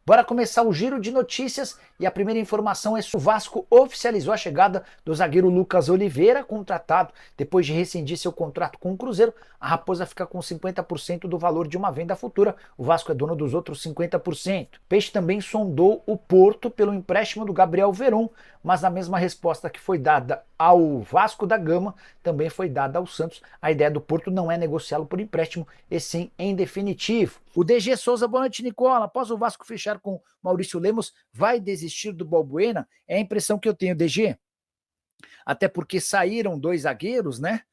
Bora começar o giro de notícias e a primeira informação é que o Vasco oficializou a chegada do zagueiro Lucas Oliveira, contratado depois de rescindir seu contrato com o Cruzeiro. A Raposa fica com 50% do valor de uma venda futura, o Vasco é dono dos outros 50%. Peixe também sondou o Porto pelo empréstimo do Gabriel Veron, mas a mesma resposta que foi dada ao Vasco da Gama também foi dada ao Santos. A ideia do Porto não é negociá-lo por empréstimo, e sim em definitivo. O DG Souza, boa noite, Nicola. Após o Vasco fechar com Maurício Lemos, vai desistir do Balbuena? É a impressão que eu tenho, DG. Até porque saíram dois zagueiros, né?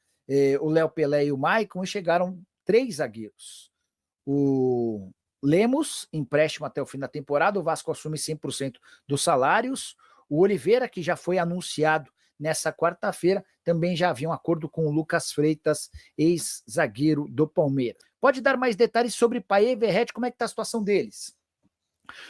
O Léo Pelé e o Maicon, e chegaram três zagueiros. O Lemos, empréstimo até o fim da temporada, o Vasco assume 100% dos salários. O Oliveira, que já foi anunciado nessa quarta-feira, também já havia um acordo com o Lucas Freitas, ex-zagueiro do Palmeiras. Pode dar mais detalhes sobre Payet e Verratti, como é que está a situação deles?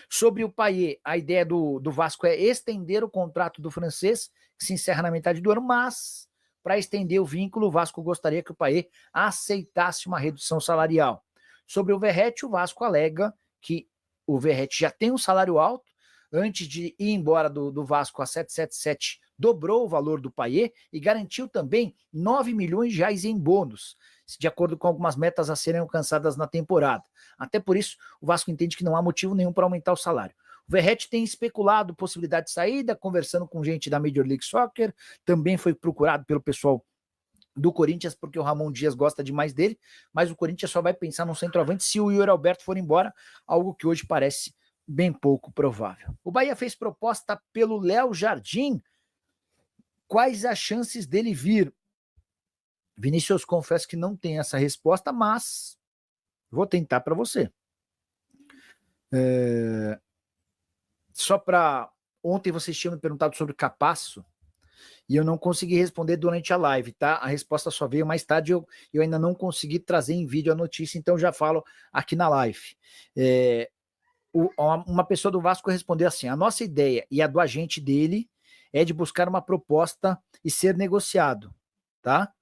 Sobre o Payet, a ideia do Vasco é estender o contrato do francês, que se encerra na metade do ano, mas para estender o vínculo, o Vasco gostaria que o Payet aceitasse uma redução salarial. Sobre o Verratti, o Vasco alega que o Verratti já tem um salário alto. Antes de ir embora do Vasco, a 777 dobrou o valor do Payet e garantiu também 9 milhões de reais em bônus, de acordo com algumas metas a serem alcançadas na temporada. Até por isso, o Vasco entende que não há motivo nenhum para aumentar o salário. O Verratti tem especulado possibilidade de saída, conversando com gente da Major League Soccer, também foi procurado pelo pessoal do Corinthians, porque o Ramon Dias gosta demais dele, mas o Corinthians só vai pensar no centroavante se o Yuri Alberto for embora, algo que hoje parece bem pouco provável. O Bahia fez proposta pelo Léo Jardim. Quais as chances dele vir? Vinícius, confesso que não tem essa resposta, mas vou tentar para você. Só para... Ontem vocês tinham me perguntado sobre Capasso, e eu não consegui responder durante a live, tá? A resposta só veio mais tarde, eu ainda não consegui trazer em vídeo a notícia, então já falo aqui na live. Uma pessoa do Vasco respondeu assim: a nossa ideia e a do agente dele é de buscar uma proposta e ser negociado, tá?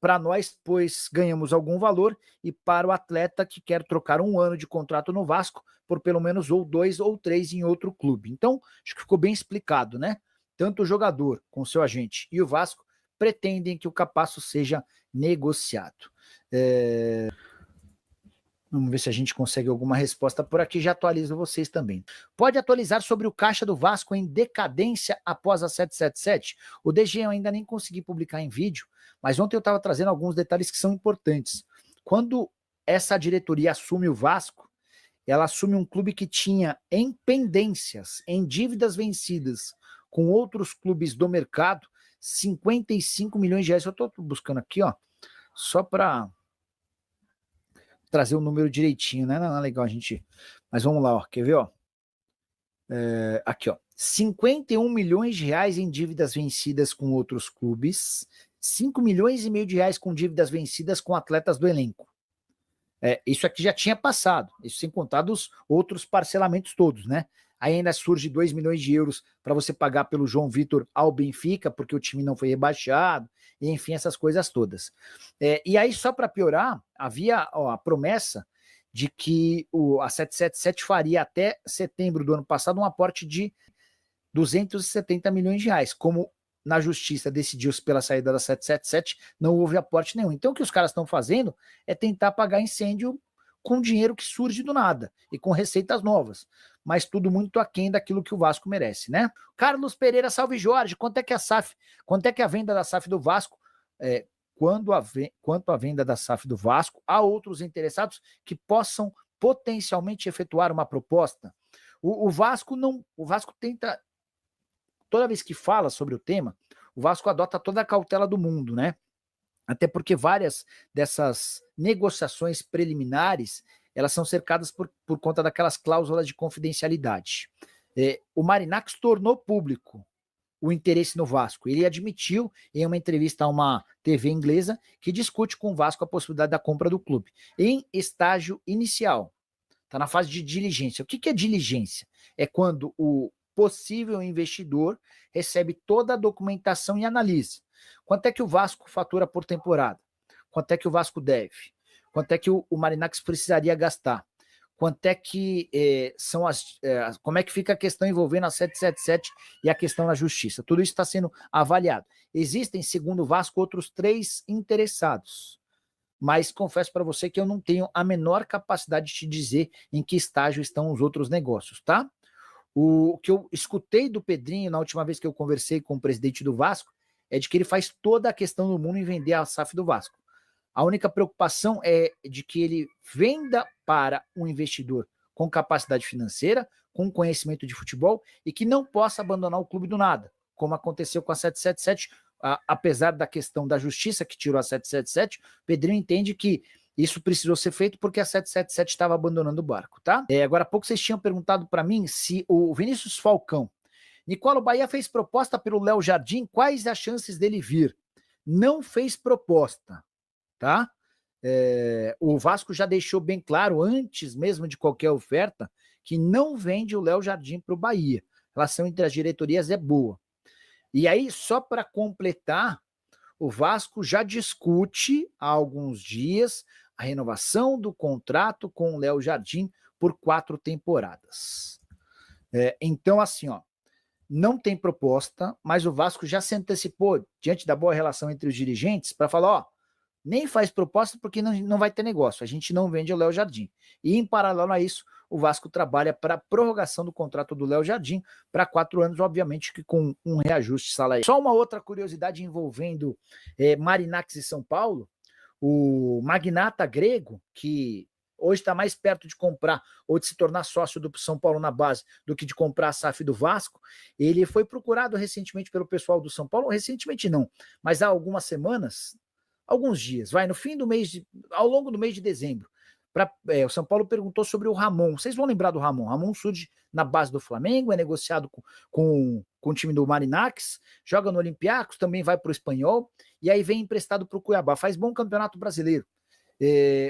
Para nós, pois ganhamos algum valor, e para o atleta que quer trocar um ano de contrato no Vasco por pelo menos ou 2 ou 3 em outro clube. Então, acho que ficou bem explicado, né? Tanto o jogador com seu agente e o Vasco pretendem que o Capasso seja negociado. Vamos ver se a gente consegue alguma resposta por aqui, já atualizo vocês também. Pode atualizar sobre o caixa do Vasco em decadência após a 777? O DG eu ainda nem consegui publicar em vídeo, mas ontem eu estava trazendo alguns detalhes que são importantes. Quando essa diretoria assume o Vasco, ela assume um clube que tinha em pendências, em dívidas vencidas com outros clubes do mercado, 55 milhões de reais. Eu estou buscando aqui, ó, só para trazer o número direitinho, né? Não é legal a gente... Mas vamos lá, ó. Quer ver, ó? Aqui, ó. 51 milhões de reais em dívidas vencidas com outros clubes, 5 milhões e meio de reais com dívidas vencidas com atletas do elenco. Isso aqui já tinha passado, isso sem contar dos outros parcelamentos todos, né? Aí ainda surge 2 milhões de euros para você pagar pelo João Vitor ao Benfica, porque o time não foi rebaixado, e enfim, essas coisas todas. E aí, só para piorar, havia a promessa de que a 777 faria até setembro do ano passado um aporte de 270 milhões de reais. Como na justiça decidiu-se pela saída da 777, não houve aporte nenhum. Então o que os caras estão fazendo é tentar pagar incêndio com dinheiro que surge do nada e com receitas novas, mas tudo muito aquém daquilo que o Vasco merece, né? Carlos Pereira, salve Jorge, quanto é que a venda da SAF do Vasco, quanto à venda da SAF do Vasco, há outros interessados que possam potencialmente efetuar uma proposta? O Vasco tenta, toda vez que fala sobre o tema, o Vasco adota toda a cautela do mundo, né? Até porque várias dessas negociações preliminares, elas são cercadas por conta daquelas cláusulas de confidencialidade. O Marinacos tornou público o interesse no Vasco. Ele admitiu em uma entrevista a uma TV inglesa que discute com o Vasco a possibilidade da compra do clube, em estágio inicial. Está na fase de diligência. O que é diligência? É quando o possível investidor recebe toda a documentação e analisa. Quanto é que o Vasco fatura por temporada? Quanto é que o Vasco deve? Quanto é que o Marinacos precisaria gastar? quanto é que são como é que fica a questão envolvendo a 777 e a questão na justiça. Tudo isso está sendo avaliado. Existem, segundo o Vasco, outros 3 interessados, mas confesso para você que eu não tenho a menor capacidade de te dizer em que estágio estão os outros negócios, tá? O que eu escutei do Pedrinho na última vez que eu conversei com o presidente do Vasco é de que ele faz toda a questão do mundo em vender a SAF do Vasco. A única preocupação é de que ele venda para um investidor com capacidade financeira, com conhecimento de futebol e que não possa abandonar o clube do nada, como aconteceu com a 777, apesar da questão da justiça que tirou a 777, o Pedrinho entende que isso precisou ser feito porque a 777 estava abandonando o barco, tá? Agora há pouco vocês tinham perguntado para mim se o Vinícius Falcão, Nicola Bahia fez proposta pelo Léo Jardim, quais as chances dele vir? Não fez proposta, tá? O Vasco já deixou bem claro, antes mesmo de qualquer oferta, que não vende o Léo Jardim para o Bahia. A relação entre as diretorias é boa. E aí, só para completar, o Vasco já discute há alguns dias a renovação do contrato com o Léo Jardim por 4 temporadas. Então, assim, ó, não tem proposta, mas o Vasco já se antecipou, diante da boa relação entre os dirigentes, para falar, ó, nem faz proposta porque não vai ter negócio, a gente não vende o Léo Jardim. E em paralelo a isso, o Vasco trabalha para a prorrogação do contrato do Léo Jardim para 4 anos, obviamente que com um reajuste salarial. Só uma outra curiosidade envolvendo Marinacks e São Paulo, o magnata grego, que hoje está mais perto de comprar ou de se tornar sócio do São Paulo na base do que de comprar a SAF do Vasco, ele foi procurado recentemente pelo pessoal do São Paulo, recentemente não, mas há algumas semanas, alguns dias, no fim do mês, ao longo do mês de dezembro, o São Paulo perguntou sobre o Ramon. Vocês vão lembrar do Ramon. Ramon surge na base do Flamengo, é negociado com o time do Marinacks, joga no Olympiacos, também vai para o Espanhol, e aí vem emprestado para o Cuiabá. Faz bom campeonato brasileiro.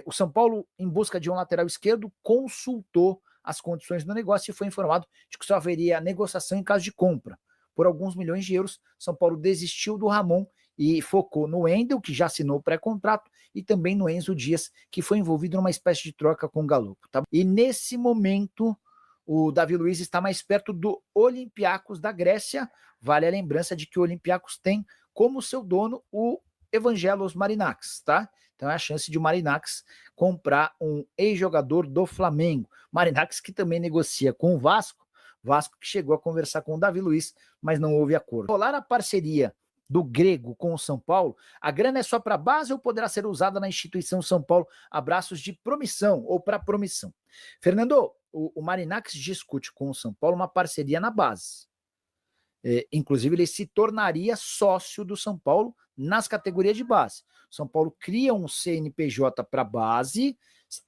O São Paulo, em busca de um lateral esquerdo, consultou as condições do negócio e foi informado de que só haveria negociação em caso de compra. Por alguns milhões de euros, São Paulo desistiu do Ramon e focou no Wendel, que já assinou o pré-contrato, e também no Enzo Dias, que foi envolvido numa espécie de troca com o Galopo. Tá? E nesse momento, o Davi Luiz está mais perto do Olympiacos da Grécia. Vale a lembrança de que o Olympiacos tem como seu dono o Evangelos Marinakis, tá? Então é a chance de o Marinakis comprar um ex-jogador do Flamengo. Marinakis que também negocia com o Vasco que chegou a conversar com o Davi Luiz, mas não houve acordo. Rolar a parceria do grego com o São Paulo, a grana é só para base ou poderá ser usada na instituição São Paulo? Abraços de promissão ou para promissão. Fernando, o Marinakis discute com o São Paulo uma parceria na base. Inclusive, ele se tornaria sócio do São Paulo nas categorias de base. O São Paulo cria um CNPJ para base,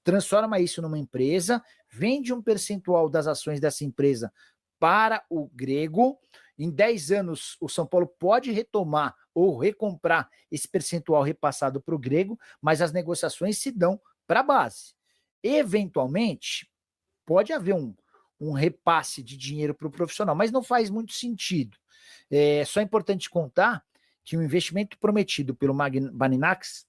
transforma isso numa empresa, vende um percentual das ações dessa empresa para o grego. Em 10 anos, o São Paulo pode retomar ou recomprar esse percentual repassado para o grego, mas as negociações se dão para a base. Eventualmente, pode haver um repasse de dinheiro para o profissional, mas não faz muito sentido. Só é importante contar que o investimento prometido pelo Marinakis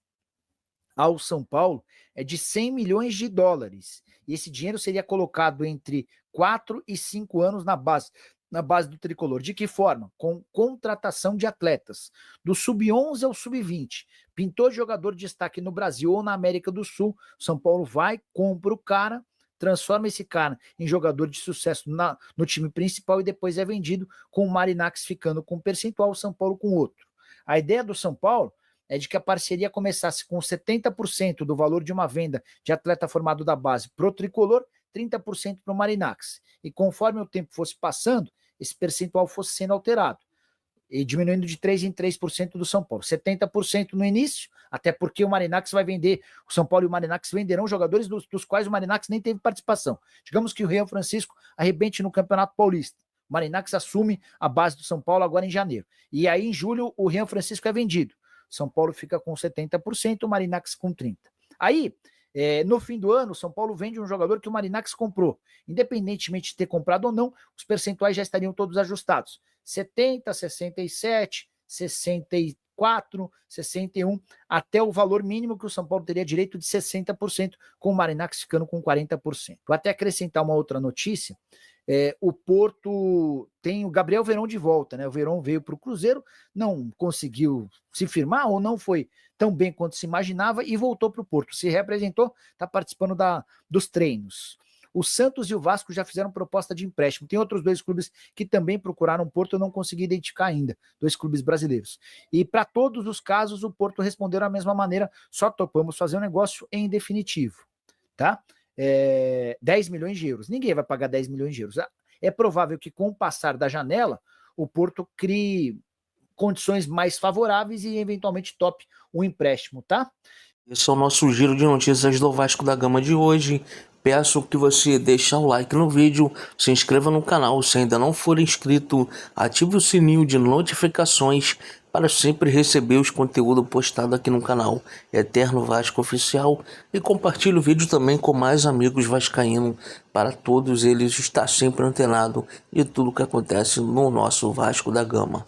ao São Paulo é de 100 milhões de dólares. E esse dinheiro seria colocado entre 4 e 5 anos na base do tricolor. De que forma? Com contratação de atletas, do sub-11 ao sub-20. Pintou jogador de destaque no Brasil ou na América do Sul, São Paulo vai, compra o cara, transforma esse cara em jogador de sucesso no time principal e depois é vendido, com o Marinakis ficando com um percentual, o São Paulo com outro. A ideia do São Paulo é de que a parceria começasse com 70% do valor de uma venda de atleta formado da base pro tricolor, 30% para o Marinakis. E conforme o tempo fosse passando, esse percentual fosse sendo alterado, e diminuindo de 3% em 3% do São Paulo. 70% no início, até porque o Marinakis vai vender, o São Paulo e o Marinakis venderão jogadores dos quais o Marinakis nem teve participação. Digamos que o Rian Francisco arrebente no Campeonato Paulista. O Marinakis assume a base do São Paulo agora em janeiro. E aí, em julho, o Rian Francisco é vendido. São Paulo fica com 70%, o Marinakis com 30%. Aí, no fim do ano, o São Paulo vende um jogador que o Marinakis comprou. Independentemente de ter comprado ou não, os percentuais já estariam todos ajustados. 70, 67, 60 64, 61, até o valor mínimo que o São Paulo teria direito de 60%, com o Marinacks ficando com 40%. Vou até acrescentar uma outra notícia. O Porto tem o Gabriel Veron de volta, né? O Veron veio para o Cruzeiro, não conseguiu se firmar ou não foi tão bem quanto se imaginava e voltou para o Porto. Se reapresentou, está participando dos treinos. O Santos e o Vasco já fizeram proposta de empréstimo. Tem outros 2 clubes que também procuraram o Porto, eu não consegui identificar ainda, 2 clubes brasileiros. E para todos os casos, o Porto respondeu da mesma maneira, só topamos fazer um negócio em definitivo, tá? 10 milhões de euros. Ninguém vai pagar 10 milhões de euros. É provável que com o passar da janela, o Porto crie condições mais favoráveis e eventualmente tope o empréstimo, tá? Esse é o nosso giro de notícias do Vasco da Gama de hoje. Peço que você deixe o like no vídeo, se inscreva no canal se ainda não for inscrito, ative o sininho de notificações para sempre receber os conteúdos postados aqui no canal Eterno Vasco Oficial e compartilhe o vídeo também com mais amigos vascaínos para todos eles estar sempre antenado em tudo que acontece no nosso Vasco da Gama.